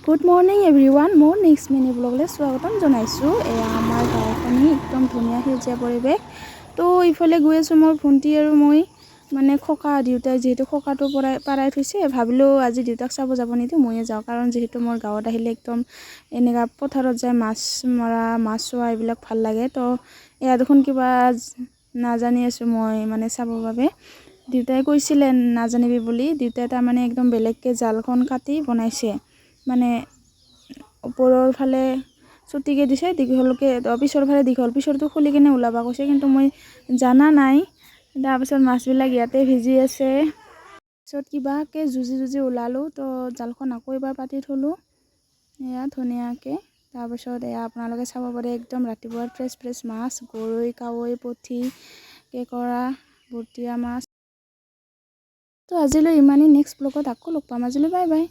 Good morning everyone, মোৰ next mini ব্লগলৈ স্বাগতম জনাইছোঁ। এয়া আমাৰ গাঁওখনি একদম ধুনীয়া সেউজীয়া পৰিৱেশ। তো ইফালে গৈ আছোঁ মই, ভণ্টি আৰু মই, মানে খোকা দেউতাই যিহেতু খোকাটো পাৰাই থৈছে, ভাবিলোঁ আজি দেউতাক চাব যাব নিদিওঁ, ময়ে যাওঁ। কাৰণ যিহেতু মোৰ গাঁৱত আহিলে একদম এনেকুৱা পথাৰত যায় মাছ মৰা, মাছ চোৱা এইবিলাক ভাল লাগে। তো এয়া দেখোন কিবা নাজানি আছোঁ মই, মানে চাবৰ বাবে। দেউতাই কৈছিলে নাজানিবি বুলি। দেউতাই তাৰমানে একদম বেলেগকৈ জালখন কাটি বনাইছে, মানে ওপৰৰ ফালে চুটিকৈ দিছে, দীঘলকৈ পিছৰ ফালে দীঘল, পিছৰটো খুলি কিনে ওলাব কৈছে, কিন্তু মই জানা নাই। তাৰপিছত মাছবিলাক ইয়াতে ভিজি আছে। পিছত কিবাকৈ যুঁজি ওলালোঁ। তো জালখন আকৌ এবাৰ পাতি থলোঁ এয়া ধুনীয়াকৈ। তাৰপিছত এয়া আপোনালোকে চাব পাৰে, একদম ৰাতিপুৱাৰ ফ্ৰেছ মাছ, গৰৈ, কাৱৈ, পুঠি, কেঁকোৰা, বটীয়া মাছ। তো আজিলৈ ইমানেই। নেক্সট ব্লগত আকৌ লগ পাম। আজিলৈ বাই বাই।